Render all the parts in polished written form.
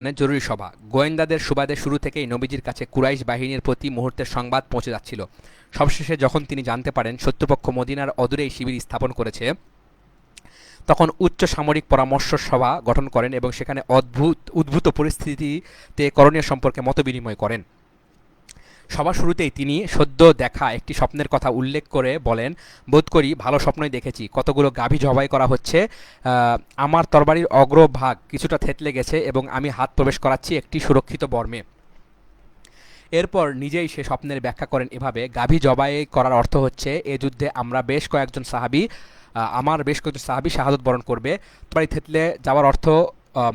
জরুরি সভা। গোয়েন্দাদের সুবাদে শুরু থেকেই নবীজির কাছে কুরাইশ বাহিনীর প্রতি মুহূর্তের সংবাদ পৌঁছে যাচ্ছিল। সবশেষে যখন তিনি জানতে পারেন শত্রুপক্ষ মদিনার অদূরেই শিবির স্থাপন করেছে, তখন উচ্চ সামরিক পরামর্শ সভা গঠন করেন এবং সেখানে উদ্ভূত পরিস্থিতিতে করণীয় সম্পর্কে মতবিনিময় করেন। সভা শুরুতেই তিনি সদ্য দেখা একটি স্বপ্নের কথা উল্লেখ করে বলেন, বোধ করি ভালো স্বপ্নই দেখেছি, কতগুলো গাভী জবাই করা হচ্ছে, আমার তরবারির অগ্রভাগ কিছুটা থেতলে গেছে এবং আমি হাত প্রবেশ করাচ্ছি একটি সুরক্ষিত বর্মে। এরপর নিজেই সে স্বপ্নের ব্যাখ্যা করেন এভাবে, গাভী জবাই করার অর্থ হচ্ছে এ যুদ্ধে আমার বেশ কয়েকজন সাহাবী শাহাদত বরণ করবে। তরবারি থেতলে যাওয়ার অর্থ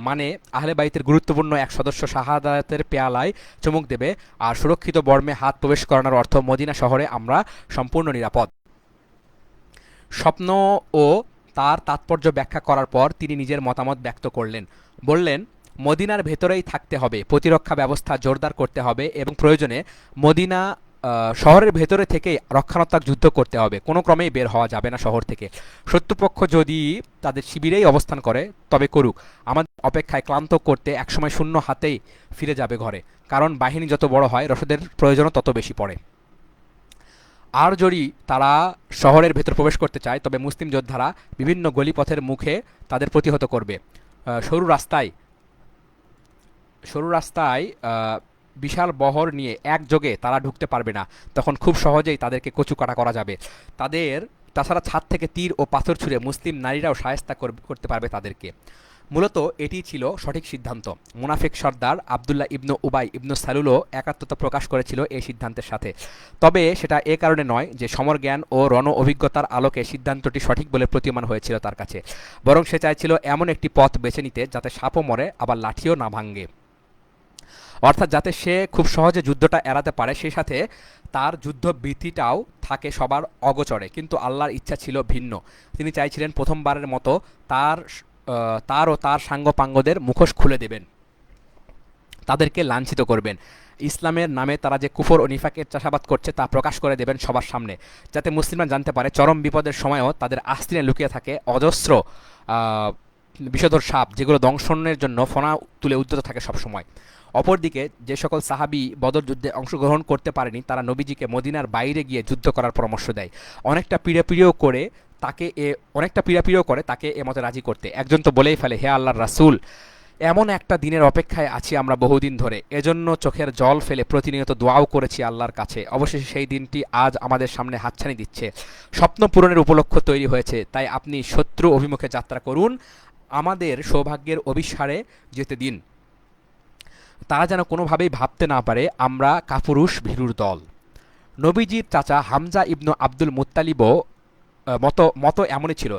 মানে আহলে বাইতের গুরুত্বপূর্ণ এক সদস্য শাহাদাতের পেয়ালায় চুমুক দেবে, আর সুরক্ষিত বর্মে হাত প্রবেশ করানোর অর্থ মদিনা শহরে আমরা সম্পূর্ণ নিরাপদ। স্বপ্ন ও তার তাৎপর্য ব্যাখ্যা করার পর তিনি নিজের মতামত ব্যক্ত করলেন। বললেন, মদিনার ভেতরেই থাকতে হবে, প্রতিরক্ষা ব্যবস্থা জোরদার করতে হবে এবং প্রয়োজনে মদিনা শহরের ভেতরে থেকেই রক্ষণাত্মক যুদ্ধ করতে হবে, কোনো ক্রমেই বের হওয়া যাবে না শহর থেকে। শত্রুপক্ষ যদি তাদের শিবিরেই অবস্থান করে তবে করুক, আমাদের অপেক্ষায় ক্লান্ত করতে একসময় শূন্য হাতেই ফিরে যাবে ঘরে, কারণ বাহিনী যত বড় হয় রসদের প্রয়োজনও তত বেশি পড়ে। আর যদি তারা শহরের ভেতর প্রবেশ করতে চায় তবে মুসলিম যোদ্ধারা বিভিন্ন গলিপথের মুখে তাদের প্রতিহত করবে। সরু রাস্তায় সরু রাস্তায় বিশাল বহর নিয়ে একযোগে তারা ঢুকতে পারবে না, তখন খুব সহজেই তাদেরকে কচুকাটা করা যাবে। তাছাড়া ছাদ থেকে তীর ও পাথর ছুঁড়ে মুসলিম নারীরাও শায়েস্তা করতে পারবে তাদেরকে। মূলত এটি ছিল সঠিক সিদ্ধান্ত। মুনাফিক সর্দার আবদুল্লাহ ইবনু উবাই ইবনু সালুলও একাত্মতা প্রকাশ করেছিল এই সিদ্ধান্তের সাথে। তবে সেটা এ কারণে নয় যে সমর জ্ঞান ও রণ অভিজ্ঞতার আলোকে সিদ্ধান্তটি সঠিক বলে প্রতীয়মান হয়েছিল তার কাছে, বরং সে চাইছিল এমন একটি পথ বেছে নিতে যাতে সাপও মরে আবার লাঠিও না ভাঙে, অর্থাৎ যাতে সে খুব সহজে যুদ্ধটা এড়াতে পারে, সেই সাথে তার যুদ্ধবৃত্তিটাও থাকে সবার অগোচরে। কিন্তু আল্লাহর ইচ্ছা ছিল ভিন্ন। তিনি চাইছিলেন প্রথমবারের মতো তার ও তার সাঙ্গপাঙ্গদের মুখোশ খুলে দেবেন, তাদেরকে লাঞ্ছিত করবেন। ইসলামের নামে তারা যে কুফর ও নিফাকের চাষাবাদ করছে তা প্রকাশ করে দেবেন সবার সামনে, যাতে মুসলিমরা জানতে পারে চরম বিপদের সময়ও তাদের আস্তিনে লুকিয়ে থাকে অজস্র বিষধর সাপ, যেগুলো দংশনের জন্য ফনা তুলে উদ্যত থাকে সবসময়। অপরদিকে যে সকল সাহাবী বদর যুদ্ধে অংশগ্রহণ করতে পারেনি তারা নবীজিকে মদিনার বাইরে গিয়ে যুদ্ধ করার পরামর্শ দেয়, অনেকটা পীড়াপিড়িও করে তাকে এ মতে রাজি করতে। একজন তো বলেই ফেলে, হে আল্লাহর রাসূল, এমন একটা দিনের অপেক্ষায় আছি আমরা বহুদিন ধরে, এজন্য চোখের জল ফেলে প্রতিনিয়ত দোয়াও করেছি আল্লাহর কাছে, অবশেষে সেই দিনটি আজ আমাদের সামনে হাতছানি দিচ্ছে। স্বপ্ন পূরণের উপলক্ষ তৈরি হয়েছে, তাই আপনি শত্রু অভিমুখে যাত্রা করুন, আমাদের সৌভাগ্যের অভিসারে যেতে দিন। তারা যেন কোনোভাবেই ভাবতে না পারে আমরা কাপুরুষ ভীরুর দল। নবীজির চাচা হামজা ইবনু আব্দুল মুত্তালিবও মতো এমনই ছিল,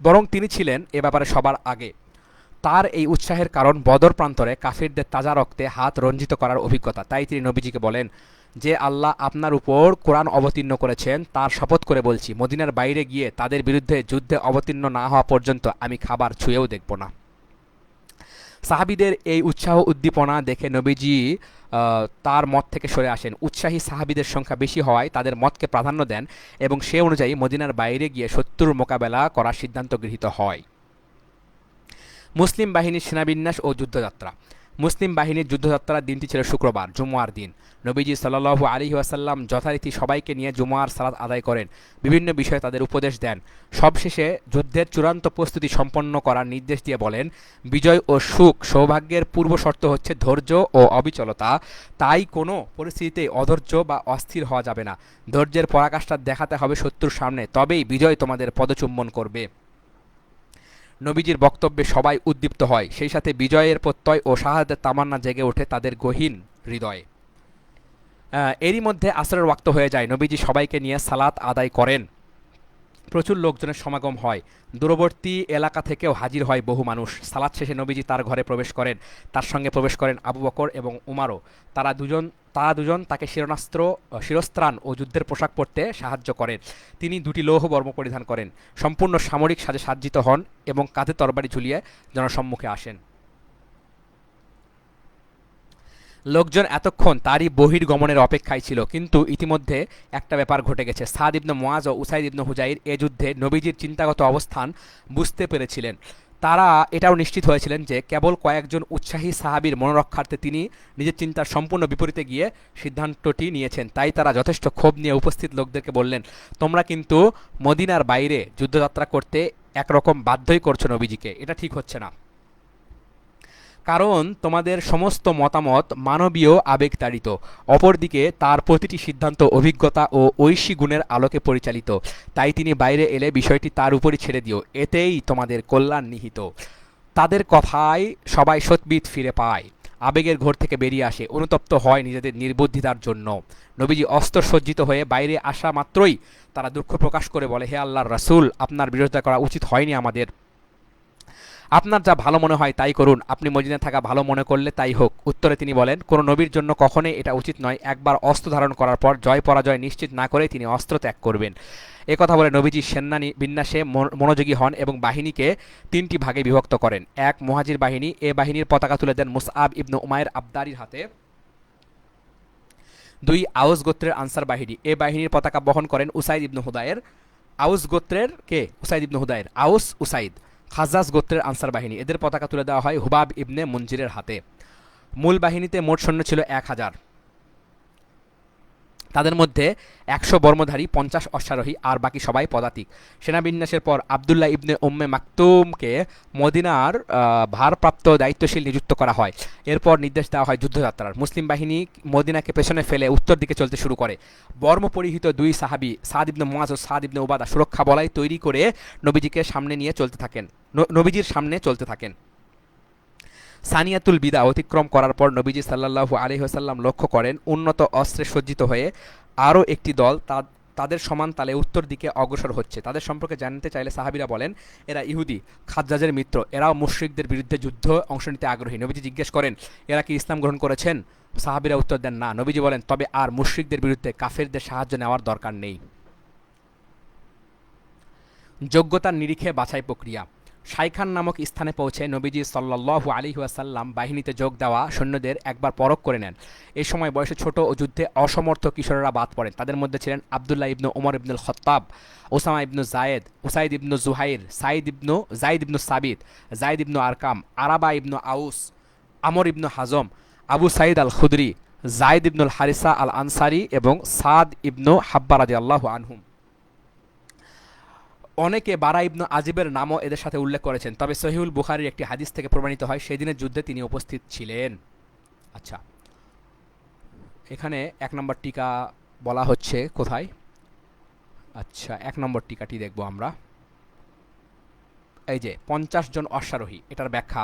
বরং তিনি ছিলেন এ ব্যাপারে সবার আগে। তার এই উৎসাহের কারণ বদর প্রান্তরে কাফিরদের তাজা রক্তে হাত রঞ্জিত করার অভিজ্ঞতা। তাই তিনি নবীজিকে বলেন, যে আল্লাহ আপনার উপর কোরআন অবতীর্ণ করেছেন তার শপথ করে বলছি, মদিনার বাইরে গিয়ে তাদের বিরুদ্ধে যুদ্ধে অবতীর্ণ না হওয়া পর্যন্ত আমি খাবার ছুঁয়েও দেখব না। সাহাবীদের এই উৎসাহ উদ্দীপনা দেখে নবীজি তার মত থেকে সরে আসেন। উৎসাহী সাহাবীদের সংখ্যা বেশি হওয়ায় তাদের মতকে প্রাধান্য দেন এবং সে অনুযায়ী মদিনার বাইরে গিয়ে শত্রুর মোকাবেলা করার সিদ্ধান্ত গৃহীত হয়। মুসলিম বাহিনীর সেনাবিন্যাস ও যুদ্ধযাত্রা। মুসলিম বাহিনীর যুদ্ধযাত্রার দিনটি ছিল শুক্রবার, জুমুয়ার দিন। নবীজি সাল্লাল্লাহু আলাইহি ওয়াসাল্লাম যথারীতি সবাইকে নিয়ে জুমুয়ার সালাত আদায় করেন, বিভিন্ন বিষয়ে তাদের উপদেশ দেন। সবশেষে যুদ্ধের চূড়ান্ত প্রস্তুতি সম্পন্ন করার নির্দেশ দিয়ে বলেন, বিজয় ও সুখ সৌভাগ্যের পূর্ব শর্ত হচ্ছে ধৈর্য ও অবিচলতা, তাই কোনো পরিস্থিতিতেই অধৈর্য বা অস্থির হওয়া যাবে না। ধৈর্যের পরাকাষ্ঠা দেখাতে হবে শত্রুর সামনে, তবেই বিজয় তোমাদের পদচুম্বন করবে। নবীজির বক্তব্যে সবাই উদ্দীপ্ত হয়, সেই সাথে বিজয়ের প্রত্যয় ও শাহাদাতের তামান্না জেগে ওঠে তাদের গহীন হৃদয়ে। এরই মধ্যে আসরের ওয়াক্ত হয়ে যায়। নবীজি সবাইকে নিয়ে সালাত আদায় করেন। প্রচুর লোকজনের সমাগম হয়, দূরবর্তী এলাকা থেকেও হাজির হয় বহু মানুষ। সালাত শেষে নবীজি তার ঘরে প্রবেশ করেন, তার সঙ্গে প্রবেশ করেন আবু বকর এবং উমারও। তারা দুজন তাকে শিরস্ত্রাণ ও যুদ্ধের পোশাক পরতে সাহায্য করেন। তিনি দুটি লৌহ বর্ম পরিধান করেন, সম্পূর্ণ সামরিক সাজে সজ্জিত হন এবং কাঁধে তরবারি ঝুলিয়ে জনসম্মুখে আসেন। লোকজন এতক্ষণ তারই বহির্গমনের অপেক্ষায় ছিল, কিন্তু ইতিমধ্যে একটা ব্যাপার ঘটে গেছে। সাদ ইবনে মুআজ ও উসাইদ ইবনে হুজাইর এ যুদ্ধে নবীজির চিন্তাগত অবস্থান বুঝতে পেরেছিলেন। তারা এটাও নিশ্চিত হয়েছিলেন যে কেবল কয়েকজন উৎসাহী সাহাবীর মনোরক্ষার্থে তিনি নিজের চিন্তার সম্পূর্ণ বিপরীতে গিয়ে সিদ্ধান্তটি নিয়েছেন। তাই তারা যথেষ্ট ক্ষোভ নিয়ে উপস্থিত লোকদেরকে বললেন, তোমরা কিন্তু মদিনার বাইরে যুদ্ধযাত্রা করতে একরকম বাধ্যই করছো নবীজিকে, এটা ঠিক হচ্ছে না। কারণ তোমাদের সমস্ত মতামত মানবীয় আবেগতাড়িত, অপরদিকে তার প্রতিটি সিদ্ধান্ত অভিজ্ঞতা ও ঐশী গুণের আলোকে পরিচালিত। তাই তিনি বাইরে এলে বিষয়টি তার উপরই ছেড়ে দিও, এতেই তোমাদের কল্যাণ নিহিত। তাদের কথায় সবাই সৎবিদ ফিরে পায়, আবেগের ঘোর থেকে বেরিয়ে আসে, অনুতপ্ত হয় নিজেদের নির্বুদ্ধিতার জন্য। নবীজি অস্ত্র সজ্জিত হয়ে বাইরে আসা মাত্রই তারা দুঃখ প্রকাশ করে বলে, হে আল্লাহর রাসূল, আপনার বিরোধিতা করা উচিত হয়নি আমাদের। আপনার যা ভালো মনে হয় তাই করুন, আপনি মদিনায় থাকা ভালো মনে করলে তাই হোক। উত্তরে তিনি বলেন, কোনো নবীর জন্য কখনোই এটা উচিত নয়, একবার অস্ত্র ধারণ করার পর জয় পরাজয় নিশ্চিত না করেই তিনি অস্ত্র ত্যাগ করবেন। কথা বলে নবীজি সেনানী বিন্যাসে মনোযোগী হন এবং বাহিনীকে তিনটি ভাগে বিভক্ত করেন। এক, মুহাজির বাহিনী। এ বাহিনীর পতাকা তুলে দেন মুসআব ইবনু উমাইর আবদারির হাতে। দুই, আউস গোত্রের আনসার বাহিনী। এ বাহিনীর পতাকা বহন করেন উসাইদ ইবনু হুদায়ের। আউস গোত্রের কে? উসাইদ ইবনু হুদায়ের। আউস, উসাইদ। খাজাজ গোত্রের আনসার বাহিনী, এদের পতাকা তুলে দেওয়া হয় হুবাব ইবনে মুনজিরের হাতে। মূল বাহিনীতে মোট সৈন্য ছিল 1000। তাদের মধ্যে 100 বর্মধারী, 50 অশ্বারোহী, আর বাকি সবাই পদাতিক। সেনাবিন্যাসের পর আবদুল্লাহ ইবনে উম্মে মাকতুমকে মদিনার ভারপ্রাপ্ত দায়িত্বশীল নিযুক্ত করা হয়। এরপর নির্দেশ দেওয়া হয় যুদ্ধযাত্রার। মুসলিম বাহিনী মদিনাকে পেছনে ফেলে উত্তর দিকে চলতে শুরু করে। বর্ম পরিহিত দুই সাহাবী সাদ ইবনে মুআজ ও সাদ ইবনে উবাদা সুরক্ষা বলয় তৈরি করে নবীজির সামনে চলতে থাকেন। সানিয়াতুল বিদা অতিক্রম করার পর নবীজি সাল্লাল্লাহু আলাইহি ওয়াসাল্লাম লক্ষ্য করেন উন্নত অস্ত্রে সজ্জিত হয়ে আরও একটি দল তাদের সমান তালে উত্তর দিকে অগ্রসর হচ্ছে। তাদের সম্পর্কে জানতে চাইলে সাহাবীরা বলেন, এরা ইহুদি, খাজ্জাজের মিত্র, এরাও মুশরিকদের বিরুদ্ধে যুদ্ধ অংশ নিতে আগ্রহী। নবীজি জিজ্ঞেস করেন, এরা কি ইসলাম গ্রহণ করেছেন? সাহাবীরা উত্তর দেন, না। নবীজি বলেন, তবে আর মুশরিকদের বিরুদ্ধে কাফেরদের সাহায্য নেওয়ার দরকার নেই। যোগ্যতার নিরিখে বাছাই প্রক্রিয়া। শাইখান নামক স্থানে পৌঁছে নবীজি সাল্লাল্লাহু আলাইহি ওয়াসাল্লাম বাহিনীতে যোগ দেওয়া সৈন্যদের একবার পরখ করে নেন। এই সময় বয়সে ছোট ও যুদ্ধে অসমর্থ কিশোরেরা বাদ পড়েন। তাদের মধ্যে ছিলেন আবদুল্লাহ ইবনু ওমর ইবনুল খাত্তাব, ওসামা ইবনু জায়েদ, উসাইদ ইবনু জুহাইর, জাইদ ইবনু সাবিত, জাইদ ইবনু আরকাম, আরাবা ইবনু আউস, আমর ইবনু হাজম, আবু সাইদ আল খুদরি, জাইদ ইবনুল হারিসা আল আনসারি এবং সাদ ইবনু হাব্বা রাদিয়াল্লাহু আনহুম। অনেকে বারা ইবনু আজিবের নামও এদের সাথে উল্লেখ করেছেন, তবে সহিহুল বুখারীর একটি হাদিস থেকে প্রমাণিত হয় সেদিনের যুদ্ধে তিনি উপস্থিত ছিলেন। আচ্ছা, এখানে 1 নম্বর টিকা বলা হচ্ছে কোথায়? আচ্ছা, 1 নম্বর টিকাটি দেখব আমরা। এই যে 50 জন অশ্বারোহী, এটার ব্যাখ্যা